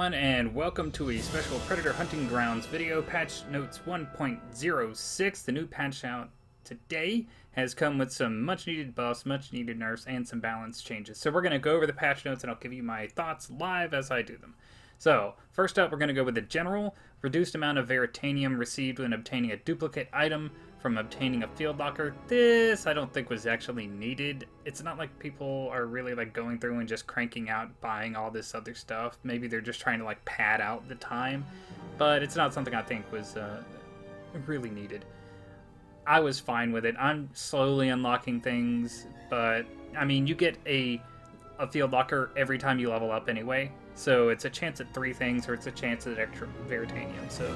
everyone, and welcome to a special Predator Hunting Grounds video. Patch Notes 1.06, the new patch out today, has come with some much-needed buffs, much-needed nerfs, and some balance changes. So we're going to go over the patch notes, and I'll give you my thoughts live as I do them. So, first up, we're going to go with the general. Reduced amount of veritanium received when obtaining a duplicate item from obtaining a field locker. This I don't think was actually needed. It's not like people are really like going through and just cranking out buying all this other stuff. Maybe they're just trying to like pad out the time, but it's not something I think was really needed. I was fine with it. I'm slowly unlocking things, but I mean, you get a field locker every time you level up anyway, so it's a chance at 3 things, or it's a chance at extra veritanium. So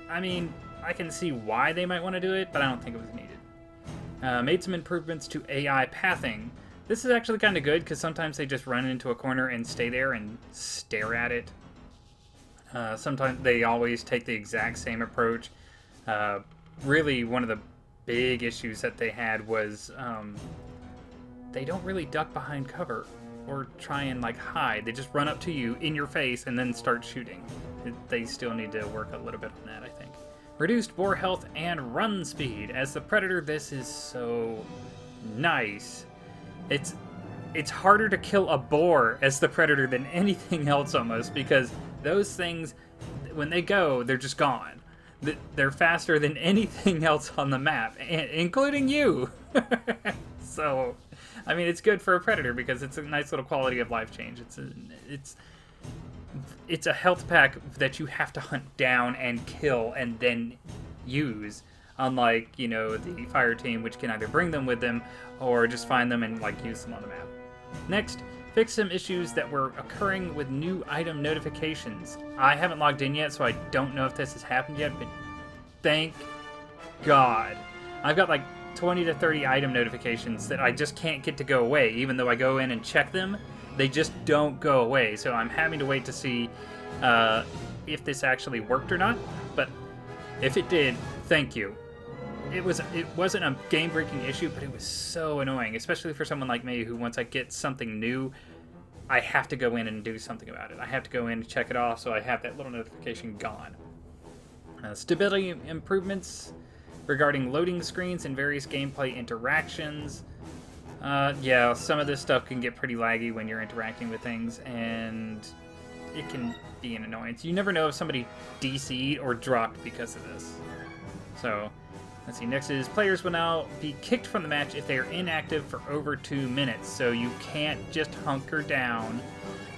I mean, I can see why they might want to do it, but I don't think it was needed. Made some improvements to AI pathing. This is actually kind of good, because sometimes they just run into a corner and stay there and stare at it. Sometimes they always take the exact same approach. Really, one of the big issues that they had was they don't really duck behind cover or try and like hide. They just run up to you in your face and then start shooting. They still need to work a little bit on that, I think. Reduced boar health and run speed. As the Predator, this is so nice. It's harder to kill a boar as the Predator than anything else almost, because those things, when they go, they're just gone. They're faster than anything else on the map, including you. So, I mean, it's good for a Predator because it's a nice little quality of life change. It's a health pack that you have to hunt down and kill and then use, unlike, you know, the fire team, which can either bring them with them or just find them and like use them on the map. Next, fix some issues that were occurring with new item notifications. I haven't logged in yet, so I don't know if this has happened yet, but thank God. I've got like 20 to 30 item notifications that I just can't get to go away, even though I go in and check them. They just don't go away, so I'm having to wait to see if this actually worked or not. But if it did, thank you. It wasn't a game-breaking issue, but it was so annoying, especially for someone like me who, once I get something new, I have to go in and do something about it. I have to go in and check it off, so I have that little notification gone. Stability improvements regarding loading screens and various gameplay interactions. Yeah, some of this stuff can get pretty laggy when you're interacting with things, and it can be an annoyance. You never know if somebody DC'd or dropped because of this. So, let's see. Next is players will now be kicked from the match if they are inactive for over 2 minutes. So you can't just hunker down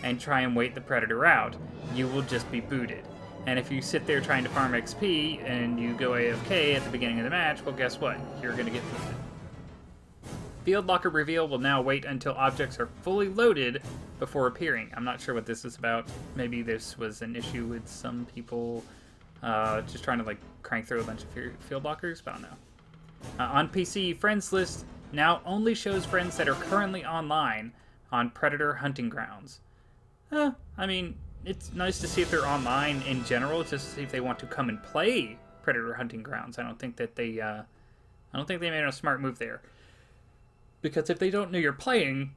and try and wait the Predator out. You will just be booted. And if you sit there trying to farm XP and you go AFK at the beginning of the match, well, guess what? You're going to get booted. Field locker reveal will now wait until objects are fully loaded before appearing. I'm not sure what this is about. Maybe this was an issue with some people just trying to like crank through a bunch of field lockers, but I don't know. On PC, friends list now only shows friends that are currently online on Predator Hunting Grounds. I mean, it's nice to see if they're online in general, just to see if they want to come and play Predator Hunting Grounds. I don't think they made a smart move there. Because if they don't know you're playing,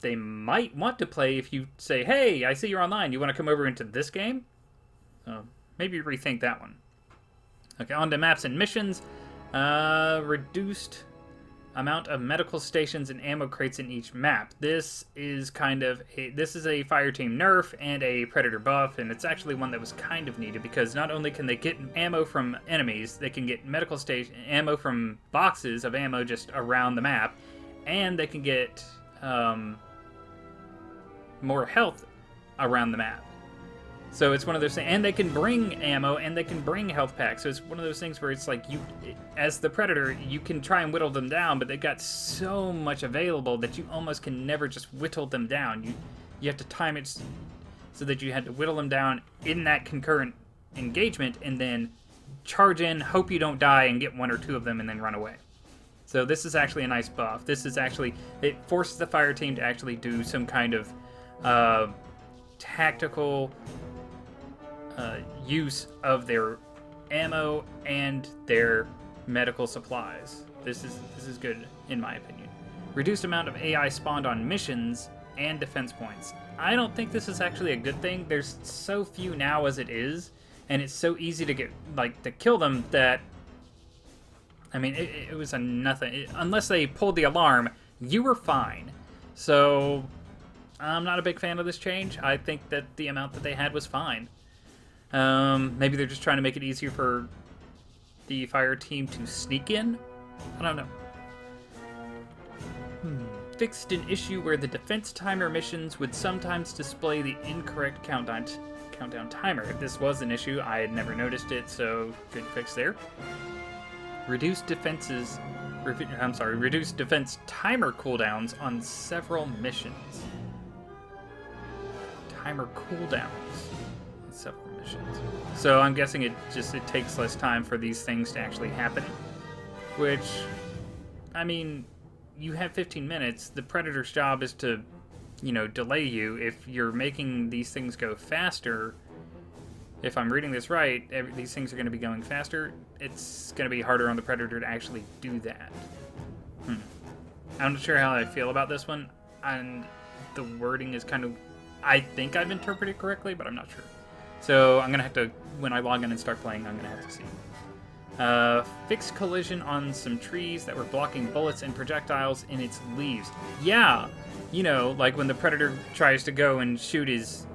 they might want to play if you say, hey, I see you're online. You want to come over into this game? Maybe rethink that one. Okay, on to maps and missions. Reduced amount of medical stations and ammo crates in each map. This is this is a fire team nerf and a Predator buff, and it's actually one that was kind of needed, because not only can they get ammo from enemies, they can get medical station ammo from boxes of ammo just around the map, and they can get more health around the map. So it's one of those things, and they can bring ammo, and they can bring health packs. So it's one of those things where it's like, as the Predator, you can try and whittle them down, but they've got so much available that you almost can never just whittle them down. You have to time it so that you had to whittle them down in that concurrent engagement, and then charge in, hope you don't die, and get 1 or 2 of them, and then run away. So this is actually a nice buff. This is actually, it forces the fire team to actually do some kind of tactical use of their ammo and their medical supplies. This is good in my opinion. Reduced amount of AI spawned on missions and defense points. I don't think this is actually a good thing. There's so few now as it is, and it's so easy to get, like, to kill them that, I mean, it was a nothing. Unless they pulled the alarm, you were fine. So, I'm not a big fan of this change. I think that the amount that they had was fine. Maybe they're just trying to make it easier for the fire team to sneak in? I don't know. Fixed an issue where the defense timer missions would sometimes display the incorrect countdown timer. If this was an issue, I had never noticed it, so good fix there. Reduced defense timer cooldowns on several missions. Timer cooldowns on several missions. So I'm guessing it takes less time for these things to actually happen. Which, I mean, you have 15 minutes. The Predator's job is to, you know, delay you. If you're making these things go faster, if I'm reading this right, these things are going to be going faster. It's going to be harder on the Predator to actually do that. I'm not sure how I feel about this one, and the wording is kind of, I think I've interpreted it correctly, but I'm not sure. So I'm going to have to, when I log in and start playing, I'm going to have to see. Fixed collision on some trees that were blocking bullets and projectiles in its leaves. Yeah, you know, like when the Predator tries to go and shoot his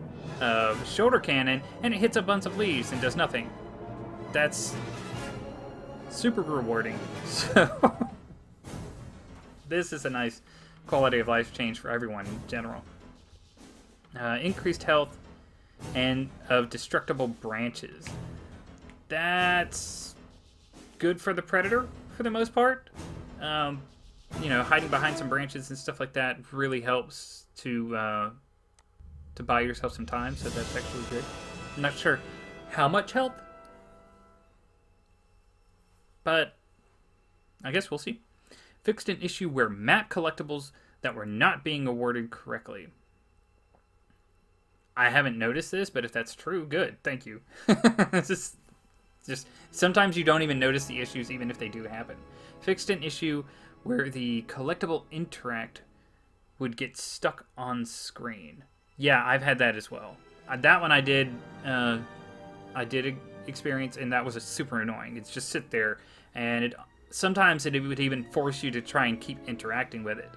shoulder cannon, and it hits a bunch of leaves and does nothing. That's super rewarding. So this is a nice quality of life change for everyone in general. Increased health and of destructible branches. That's good for the Predator for the most part. You know, hiding behind some branches and stuff like that really helps to buy yourself some time, so that's actually good. I'm not sure how much health, but I guess we'll see. Fixed an issue where map collectibles that were not being awarded correctly. I haven't noticed this, but if that's true, good. Thank you. It's just sometimes you don't even notice the issues, even if they do happen. Fixed an issue where the collectible interact would get stuck on screen. Yeah, I've had that as well. That one I did experience, and that was super annoying. It's just sit there, and sometimes it would even force you to try and keep interacting with it.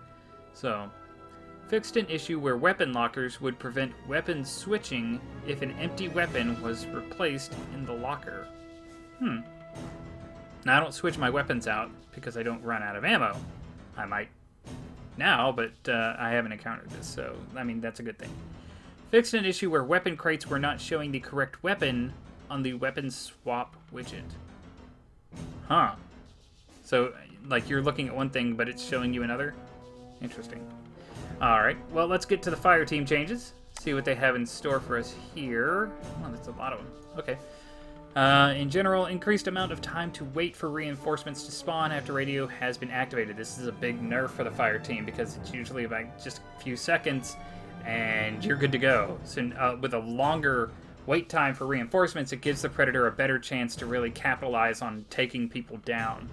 So, fixed an issue where weapon lockers would prevent weapon switching if an empty weapon was replaced in the locker. Now, I don't switch my weapons out because I don't run out of ammo. I might now, but I haven't encountered this, so, I mean, that's a good thing. Fixed an issue where weapon crates were not showing the correct weapon on the weapon swap widget. Huh. So, like, you're looking at one thing, but it's showing you another? Interesting. Alright, well, let's get to the fire team changes. See what they have in store for us here. Oh, that's a lot of them. Okay. In general, increased amount of time to wait for reinforcements to spawn after radio has been activated. This is a big nerf for the fire team because it's usually about just a few seconds and you're good to go. So with a longer wait time for reinforcements, it gives the Predator a better chance to really capitalize on taking people down.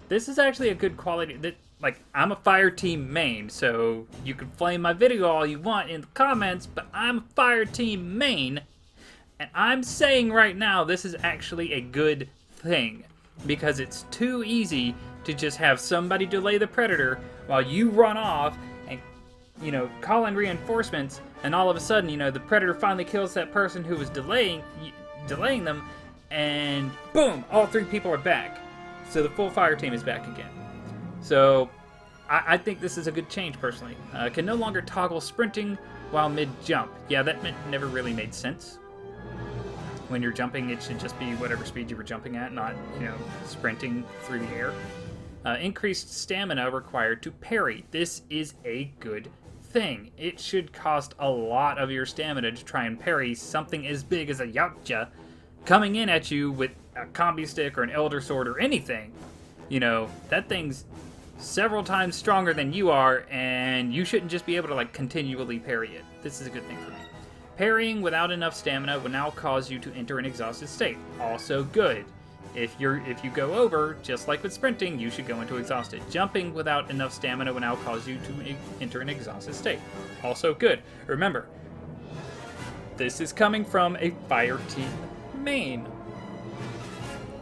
This is actually a good quality. Like, I'm a fire team main, so you can flame my video all you want in the comments, but I'm a fire team main. And I'm saying right now, this is actually a good thing, because it's too easy to just have somebody delay the Predator while you run off and, you know, call in reinforcements, and all of a sudden, you know, the Predator finally kills that person who was delaying them, and boom, all three people are back. So the full fire team is back again. So I think this is a good change, personally. Can no longer toggle sprinting while mid-jump. Yeah, that never really made sense. When you're jumping, it should just be whatever speed you were jumping at, not, you know, sprinting through the air. Increased stamina required to parry. This is a good thing. It should cost a lot of your stamina to try and parry something as big as a yautja coming in at you with a combi stick or an elder sword or anything. You know, that thing's several times stronger than you are, and you shouldn't just be able to, like, continually parry it. This is a good thing for me. Parrying without enough stamina will now cause you to enter an exhausted state. Also good. If you go over, just like with sprinting, you should go into exhausted. Jumping without enough stamina will now cause you to enter an exhausted state. Also good. Remember, this is coming from a fire team main.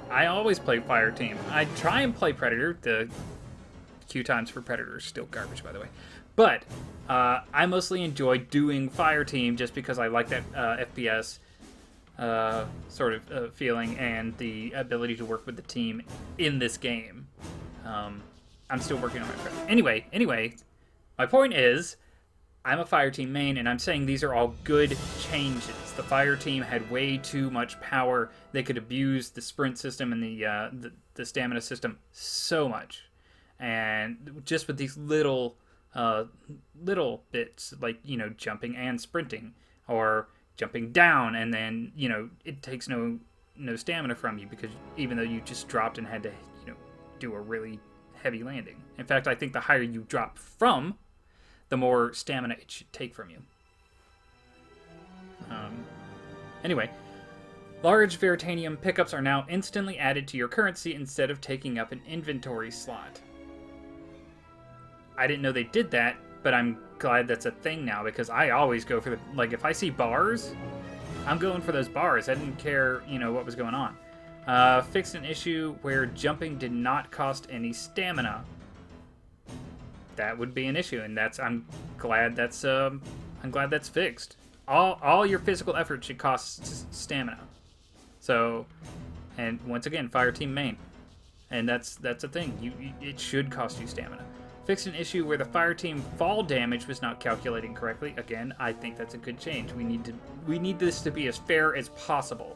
I always play fire team. I try and play predator. The queue times for predator is still garbage, by the way. But I mostly enjoy doing fire team just because I like that FPS sort of feeling and the ability to work with the team in this game. I'm still working on my predator. Anyway, my point is, I'm a fire team main, and I'm saying these are all good changes. The fire team had way too much power. They could abuse the sprint system and the stamina system so much. And just with these little bits, like, you know, jumping and sprinting, or jumping down, and then, you know, it takes no stamina from you, because even though you just dropped and had to, you know, do a really heavy landing. In fact, I think the higher you drop from, the more stamina it should take from you. Anyway, large Veritanium pickups are now instantly added to your currency instead of taking up an inventory slot. I didn't know they did that, but I'm glad that's a thing now, because I always go for the, like, if I see bars, I'm going for those bars. I didn't care, you know, what was going on. Fixed an issue where jumping did not cost any stamina. That would be an issue, and I'm glad that's fixed. All your physical effort should cost stamina. So, and once again, fire team main, and that's a thing. It should cost you stamina. Fixed an issue where the fire team fall damage was not calculating correctly. Again, I think that's a good change. We need this to be as fair as possible,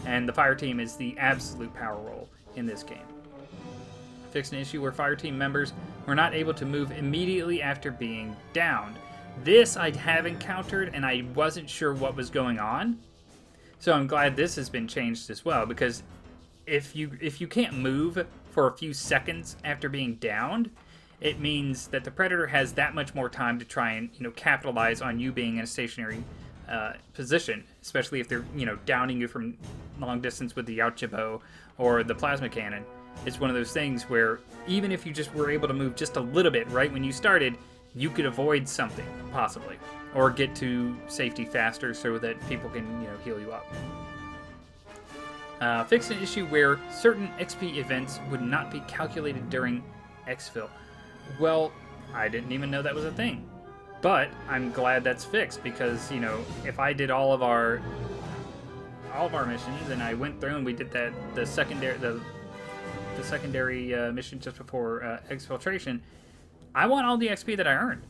and the fire team is the absolute power role in this game. Fixed an issue where fire team members were not able to move immediately after being downed. This I have encountered, and I wasn't sure what was going on. So I'm glad this has been changed as well, because if you can't move for a few seconds after being downed, it means that the predator has that much more time to try and, you know, capitalize on you being in a stationary position, especially if they're, you know, downing you from long distance with the Yautja bow or the plasma cannon. It's one of those things where even if you just were able to move just a little bit right when you started, you could avoid something, possibly, or get to safety faster so that people can, you know, heal you up. Fix an issue where certain XP events would not be calculated during EXFIL. Well, I didn't even know that was a thing, but I'm glad that's fixed, because, you know, if I did all of our missions and I went through and we did the secondary mission just before exfiltration, I want all the XP that I earned.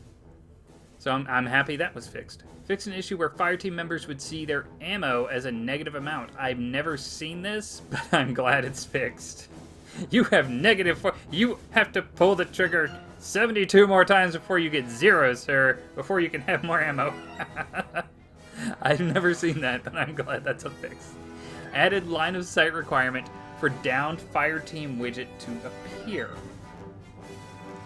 So I'm happy that was fixed. Fix an issue where fire team members would see their ammo as a negative amount. I've never seen this, but I'm glad it's fixed. You have you have to pull the trigger 72 more times before you get 0, sir, before you can have more ammo. I've never seen that, but I'm glad that's a fix. Added line of sight requirement for downed fire team widget to appear.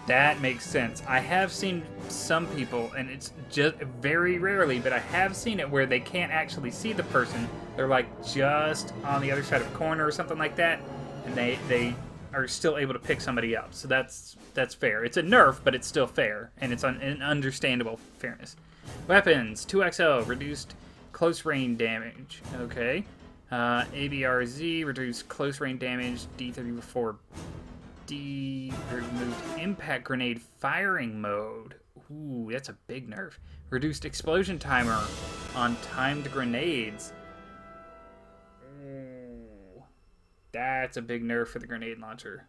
That makes sense. I have seen some people, and it's just very rarely, but I have seen it where they can't actually see the person. They're like just on the other side of a corner or something like that, and they are still able to pick somebody up. So that's fair. It's a nerf, but it's still fair, and it's an understandable fairness. Weapons, 2XL, reduced close range damage. Okay. ABRZ, reduced close range damage. D34D, removed impact grenade firing mode. Ooh, that's a big nerf. Reduced explosion timer on timed grenades. Ooh, that's a big nerf for the grenade launcher.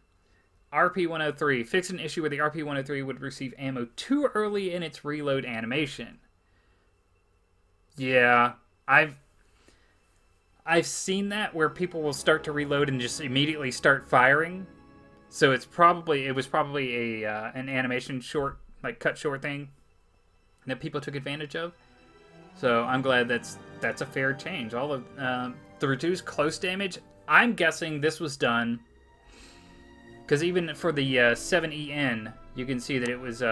RP103, fix an issue where the RP103 would receive ammo too early in its reload animation. Yeah, I've seen that where people will start to reload and just immediately start firing. So it was probably an animation short, like cut short thing that people took advantage of. So I'm glad that's a fair change. All of the reduced close damage, I'm guessing this was done because even for the 7EN, you can see that it was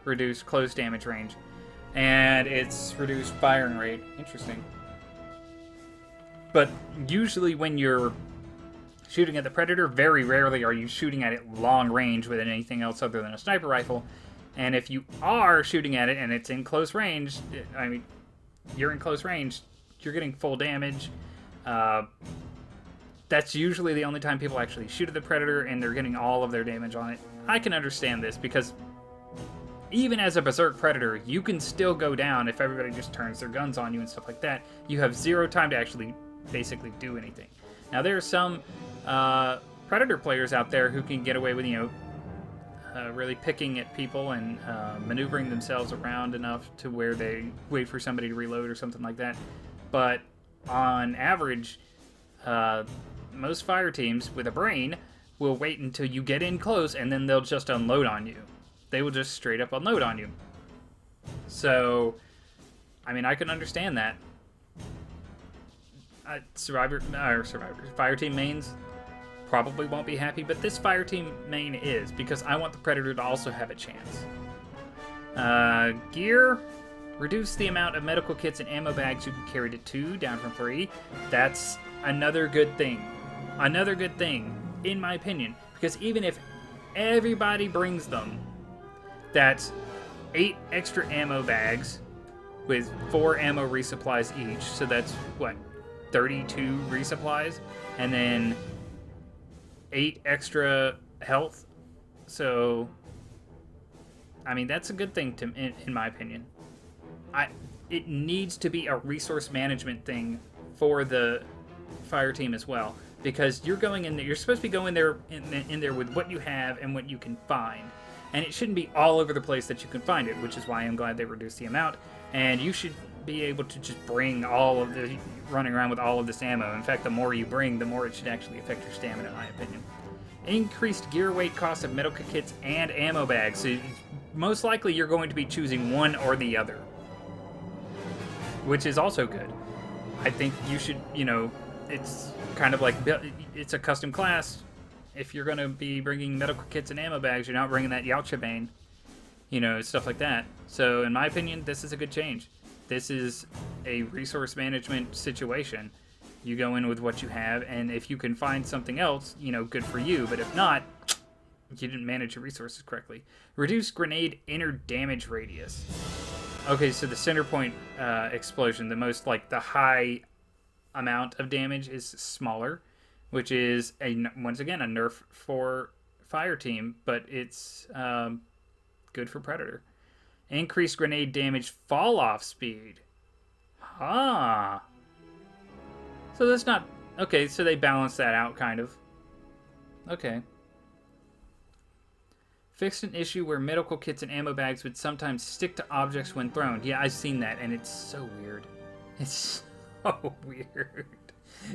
reduced close damage range, and it's reduced firing rate. Interesting. But usually when you're shooting at the Predator, very rarely are you shooting at it long range with anything else other than a sniper rifle. And if you are shooting at it and it's in close range, I mean, you're in close range, you're getting full damage. That's usually the only time people actually shoot at the Predator, and they're getting all of their damage on it. I can understand this, because even as a Berserk Predator, you can still go down if everybody just turns their guns on you and stuff like that. You have zero time to actually basically do anything. Now, there are some Predator players out there who can get away with, really picking at people and maneuvering themselves around enough to where they wait for somebody to reload or something like that. But on average, most fire teams with a brain will wait until you get in close, and then they'll just unload on you. They will just straight up unload on you. So, I mean, I can understand that. Fire team mains probably won't be happy, but this fire team main is, because I want the Predator to also have a chance. Gear, reduce the amount of medical kits and ammo bags you can carry to 2, down from 3. That's another good thing. Another good thing, in my opinion, because even if everybody brings them, that's 8 extra ammo bags with 4 ammo resupplies each, so that's, what, 32 resupplies? And then 8 extra health. So, I mean, that's a good thing to, in my opinion. It needs to be a resource management thing for the fire team as well, because you're going in there. You're supposed to be going there in there with what you have and what you can find, and it shouldn't be all over the place that you can find it. Which is why I'm glad they reduced the amount. And you should be able to just bring all of the running around with all of this ammo. In fact, the more you bring, the more it should actually affect your stamina, in my opinion. Increased gear weight cost of medical kits and ammo bags. So most likely you're going to be choosing one or the other, which is also good. I think you should, it's kind of like, it's a custom class. If you're going to be bringing medical kits and ammo bags, you're not bringing that Yautja Bane, stuff like that. So in my opinion, this is a good change. This is a resource management situation. You go in with what you have, and if you can find something else, good for you. But if not, you didn't manage your resources correctly. Reduce grenade inner damage radius. Okay, so the center point explosion, the high amount of damage is smaller, which is, once again, a nerf for fire team, but it's good for Predator. Increased grenade damage fall-off speed. So that's not... Okay, so they balance that out, kind of. Okay. Fixed an issue where medical kits and ammo bags would sometimes stick to objects when thrown. Yeah, I've seen that, and it's so weird. It's so weird.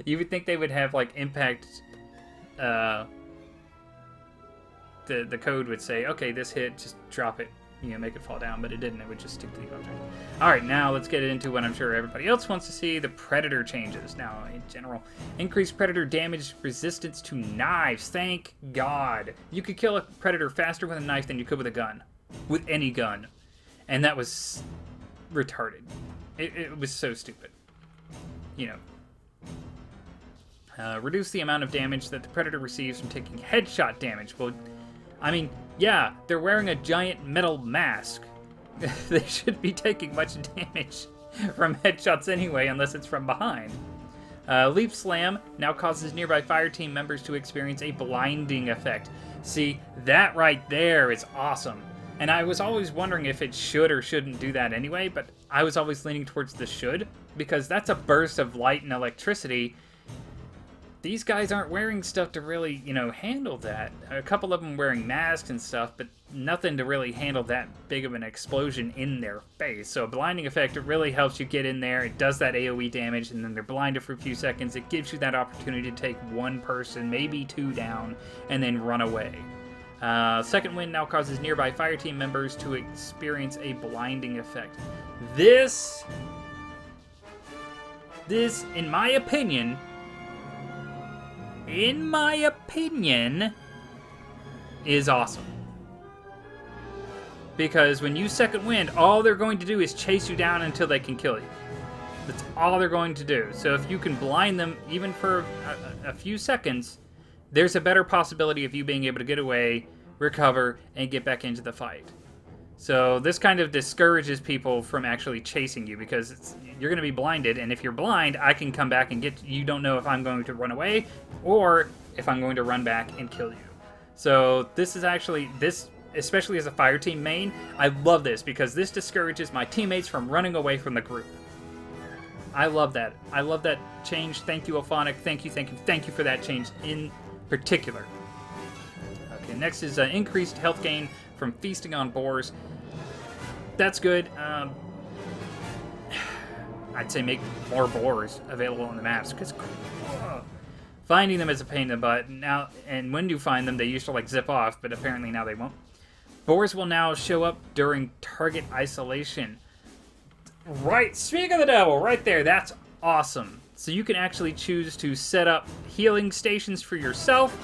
You would think they would have, impact... The code would say, okay, this hit, just drop it. Make it fall down, but it didn't. It would just stick to the object. Alright, now let's get into what I'm sure everybody else wants to see, the Predator changes. Now, in general, increased Predator damage resistance to knives. Thank God. You could kill a Predator faster with a knife than you could with a gun. With any gun. And that was retarded. It was so stupid. Reduce the amount of damage that the Predator receives from taking headshot damage. Well, I mean, yeah, they're wearing a giant metal mask. They shouldn't be taking much damage from headshots anyway, unless it's from behind. Leap Slam now causes nearby fire team members to experience a blinding effect. See, that right there is awesome. And I was always wondering if it should or shouldn't do that anyway, but I was always leaning towards the should, because that's a burst of light and electricity. These guys aren't wearing stuff to really, handle that. A couple of them wearing masks and stuff, but nothing to really handle that big of an explosion in their face. So a blinding effect, it really helps you get in there. It does that AoE damage, and then they're blinded for a few seconds. It gives you that opportunity to take one person, maybe 2 down, and then run away. Second Wind now causes nearby fire team members to experience a blinding effect. This, in my opinion, is awesome. Because when you second wind, all they're going to do is chase you down until they can kill you. That's all they're going to do. So if you can blind them even for a few seconds, there's a better possibility of you being able to get away, recover, and get back into the fight. So this kind of discourages people from actually chasing you because you're going to be blinded, and if you're blind, I can come back and get you. You don't know if I'm going to run away or if I'm going to run back and kill you. So this is actually, especially as a fire team main, I love this because this discourages my teammates from running away from the group. I love that. I love that change. Thank you, Ophonic. Thank you for that change in particular. Okay, next is increased health gain from feasting on boars. That's good. I'd say make more boars available on the maps because finding them is a pain in the butt now. And when you find them, they used to like zip off, but apparently now they won't. Boars will now show up during target isolation. Right, speak of the devil, right there. That's awesome. So you can actually choose to set up healing stations for yourself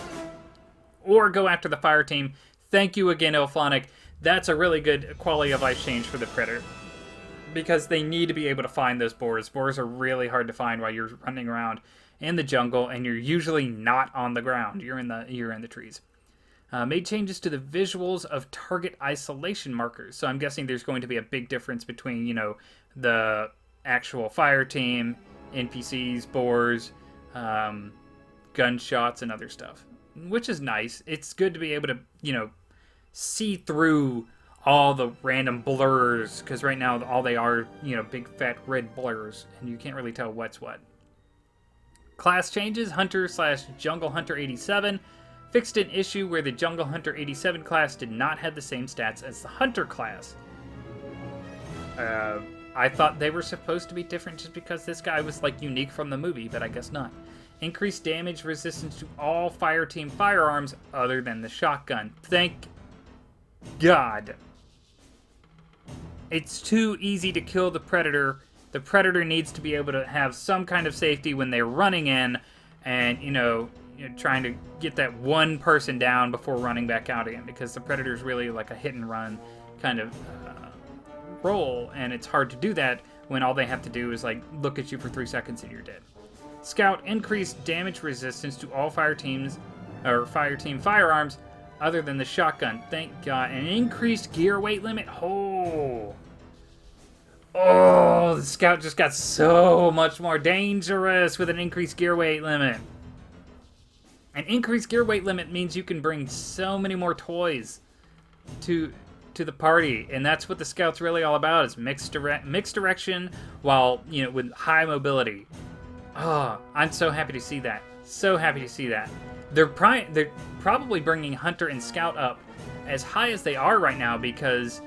or go after the fire team. Thank you again, Elphonic. That's a really good quality of life change for the Predator. Because they need to be able to find those boars. Boars are really hard to find while you're running around in the jungle, and you're usually not on the ground. You're in the trees. Made changes to the visuals of target isolation markers. So I'm guessing there's going to be a big difference between, you know, the actual fire team, NPCs, boars, gunshots, and other stuff. Which is nice. It's good to be able to, you know, see through all the random blurs, because right now all they are, you know, big fat red blurs, and you can't really tell what's what. Class changes: Hunter/Jungle Hunter 87 fixed an issue where the Jungle Hunter 87 class did not have the same stats as the Hunter class. I thought they were supposed to be different just because this guy was like unique from the movie, but I guess not. Increased damage resistance to all fire team firearms other than the shotgun. Thank God. It's too easy to kill the Predator. The Predator needs to be able to have some kind of safety when they're running in and, you know, trying to get that one person down before running back out again, because the Predator's really like a hit and run kind of role, and it's hard to do that when all they have to do is like look at you for 3 seconds and you're dead. Scout increased damage resistance to all fire team firearms other than the shotgun. Thank God. An increased gear weight limit. Oh, the Scout just got so much more dangerous with an increased gear weight limit. An increased gear weight limit means you can bring so many more toys to the party, and that's what the Scout's really all about, is mixed direction while, you know, with high mobility. Oh, I'm so happy to see that. So happy to see that. They're probably bringing Hunter and Scout up as high as they are right now because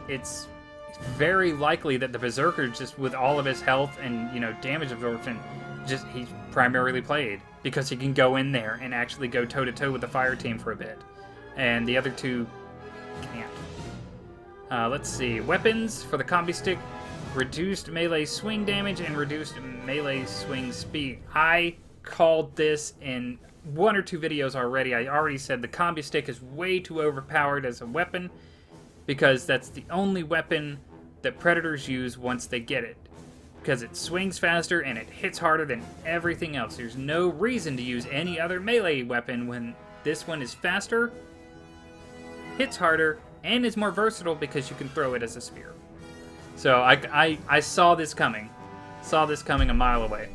it's very likely that the Berserker, just with all of his health and, you know, damage absorption, just he's primarily played because he can go in there and actually go toe-to-toe with the fire team for a bit. And the other two can't. Let's see. Weapons for the combi stick: reduced melee swing damage and reduced melee swing speed. I called this in 1 or 2 videos already. I already said the combi stick is way too overpowered as a weapon because that's the only weapon that Predators use once they get it. Because it swings faster and it hits harder than everything else. There's no reason to use any other melee weapon when this one is faster, hits harder, and is more versatile because you can throw it as a spear. So I saw this coming. Saw this coming a mile away.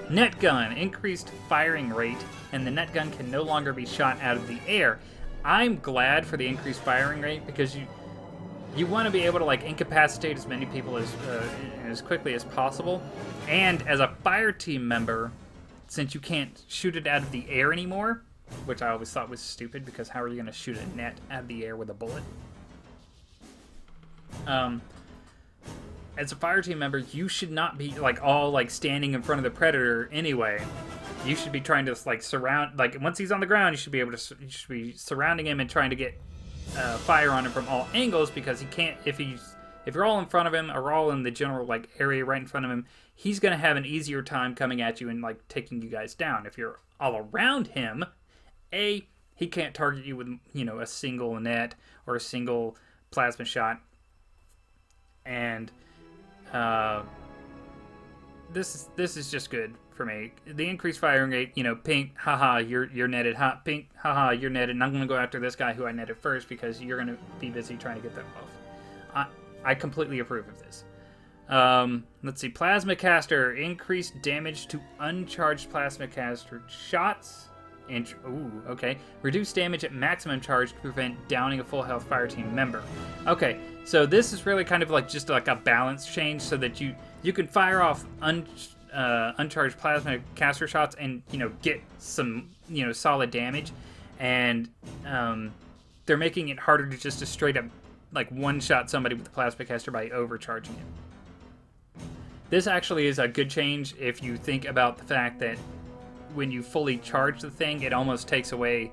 Net gun, increased firing rate, and the net gun can no longer be shot out of the air. I'm glad for the increased firing rate because you want to be able to like incapacitate as many people as quickly as possible. And as a fire team member, since you can't shoot it out of the air anymore, which I always thought was stupid because how are you going to shoot a net out of the air with a bullet? As a fire team member, you should not be like all like standing in front of the Predator anyway. You should be trying to like surround, like once he's on the ground, you should be surrounding him and trying to get fire on him from all angles, because he can't, if you're all in front of him or all in the general like area right in front of him, he's going to have an easier time coming at you and like taking you guys down. If you're all around him, he can't target you with, you know, a single net or a single plasma shot. And this is just good for me. The increased firing rate, you know, pink, haha, you're netted, hot, pink, haha, you're netted, and I'm going to go after this guy who I netted first because you're going to be busy trying to get that buff. I completely approve of this. Let's see, Plasma Caster, increased damage to uncharged Plasma Caster shots. Ooh, okay. Reduce damage at maximum charge to prevent downing a full health fire team member. Okay, so this is really kind of like just like a balance change so that you can fire off uncharged plasma caster shots and, you know, get some, you know, solid damage. And they're making it harder to just straight up like one-shot somebody with the plasma caster by overcharging it. This actually is a good change if you think about the fact that when you fully charge the thing, it almost takes away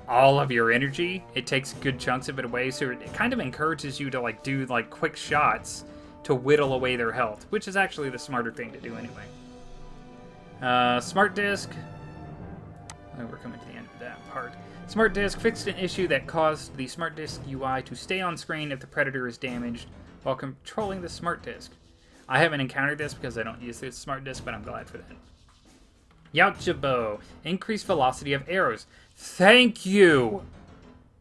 all of your energy. It takes good chunks of it away, so it kind of encourages you to like do like quick shots to whittle away their health, which is actually the smarter thing to do anyway. Smart Disk. Oh, we're coming to the end of that part. Smart Disk fixed an issue that caused the Smart Disk UI to stay on screen if the Predator is damaged while controlling the Smart Disk. I haven't encountered this because I don't use this Smart Disk, but I'm glad for that. Yautja Bow. Increased velocity of arrows. Thank you!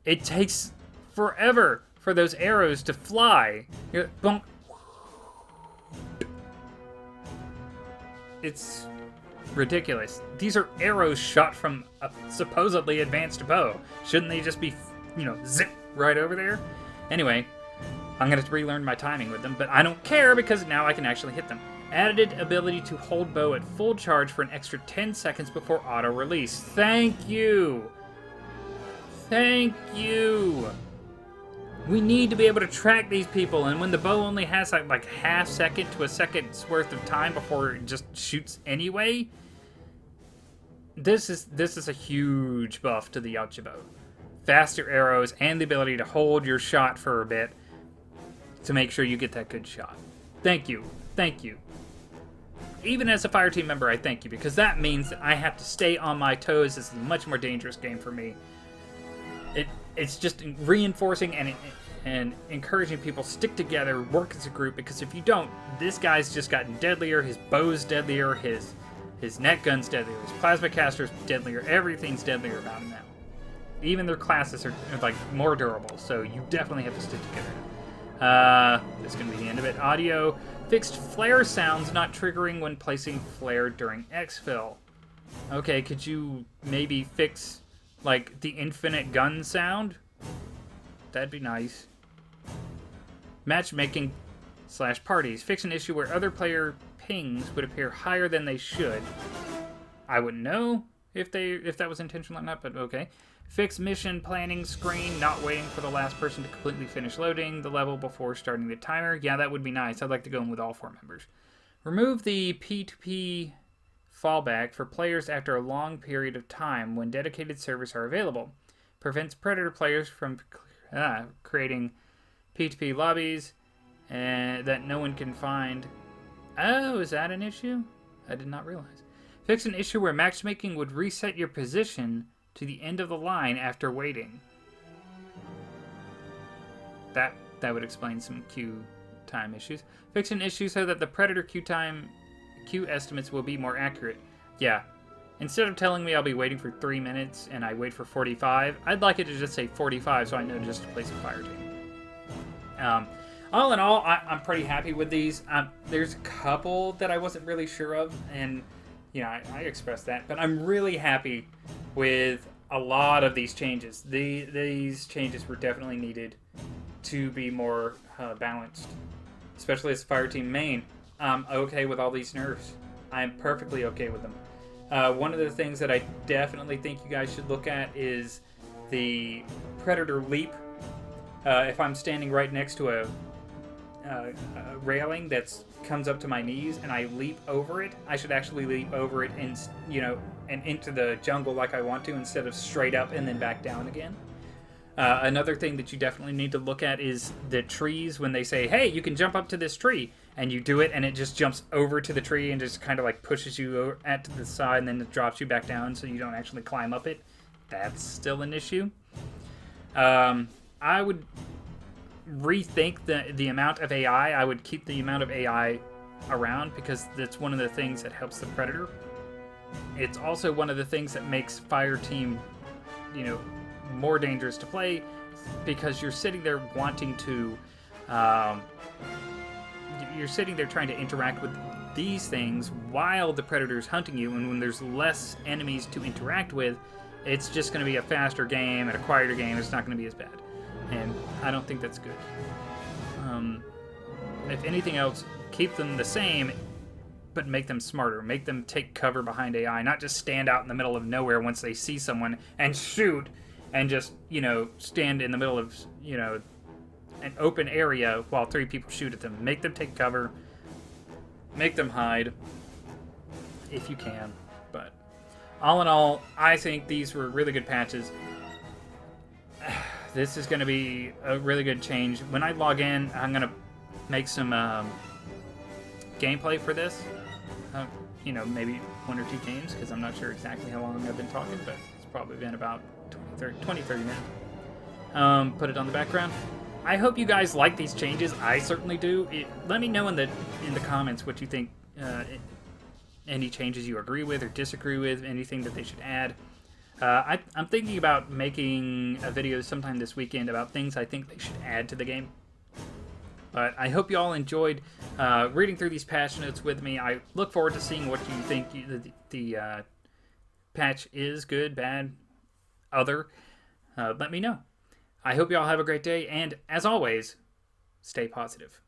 It takes forever for those arrows to fly. It's ridiculous. These are arrows shot from a supposedly advanced bow. Shouldn't they just be, you know, zip right over there? Anyway, I'm going to have to relearn my timing with them, but I don't care because now I can actually hit them. Added ability to hold bow at full charge for an extra 10 seconds before auto-release. Thank you! Thank you! We need to be able to track these people, and when the bow only has like half second to a second's worth of time before it just shoots anyway, this is a huge buff to the Yautja Bow. Faster arrows and the ability to hold your shot for a bit to make sure you get that good shot. Thank you. Thank you. Even as a fire team member, I thank you, because that means that I have to stay on my toes. This is a much more dangerous game for me. It's just reinforcing and encouraging people stick together, work as a group, because if you don't, this guy's just gotten deadlier, his bow's deadlier, his net gun's deadlier, his plasma caster's deadlier, everything's deadlier about him now. Even their classes are like more durable, so you definitely have to stick together. This is going to be the end of it. Audio. Fixed flare sounds not triggering when placing flare during EXFIL. Okay, could you maybe fix, like, the infinite gun sound? That'd be nice. Matchmaking / parties. Fix an issue where other player pings would appear higher than they should. I wouldn't know if that was intentional or not, but okay. Fix mission planning screen, not waiting for the last person to completely finish loading the level before starting the timer. Yeah, that would be nice. I'd like to go in with all 4 members. Remove the P2P fallback for players after a long period of time when dedicated servers are available. Prevents Predator players from creating P2P lobbies that no one can find. Oh, is that an issue? I did not realize. Fix an issue where matchmaking would reset your position to the end of the line after waiting. That would explain some queue time issues. Fix an issue so that the Predator queue estimates will be more accurate. Yeah. Instead of telling me I'll be waiting for 3 minutes and I wait for 45, I'd like it to just say 45 so I know just to place a fire team. All in all, I'm pretty happy with these. There's a couple that I wasn't really sure of, and you know, I expressed that, but I'm really happy with a lot of these changes. These changes were definitely needed to be more balanced, especially as a fire team main. I'm okay with all these nerfs. I'm perfectly okay with them. One of the things that I definitely think you guys should look at is the Predator leap. If I'm standing right next to a railing that comes up to my knees and I leap over it, I should actually leap over it and, you know, and into the jungle like I want to, instead of straight up and then back down again. Another thing that you definitely need to look at is the trees. When they say, hey, you can jump up to this tree, and you do it and it just jumps over to the tree and just kind of like pushes you over at the side and then it drops you back down so you don't actually climb up it. That's still an issue. I would rethink the amount of AI. I would keep the amount of AI around because that's one of the things that helps the Predator it's also one of the things that makes fire team, you know, more dangerous to play, because you're sitting there wanting to, you're sitting there trying to interact with these things while the predator's hunting you, and when there's less enemies to interact with, it's just going to be a faster game and a quieter game. It's not going to be as bad, and I don't think that's good. If anything else, keep them the same, but make them smarter. Make them take cover behind AI, not just stand out in the middle of nowhere once they see someone and shoot, and just, you know, stand in the middle of, you know, an open area while 3 people shoot at them. Make them take cover. Make them hide if you can. But all in all, I think these were really good patches. This is going to be a really good change. When I log in, I'm going to make some gameplay for this. You know, maybe 1 or 2 games, because I'm not sure exactly how long I've been talking, but it's probably been about 20, 30 minutes. Put it on the background. I hope you guys like these changes. I certainly do. Let me know in the comments what you think. Any changes you agree with or disagree with, anything that they should add. I'm thinking about making a video sometime this weekend about things I think they should add to the game. But I hope you all enjoyed reading through these patch notes with me. I look forward to seeing what you think the patch is, good, bad, other. Let me know. I hope you all have a great day, and as always, stay positive.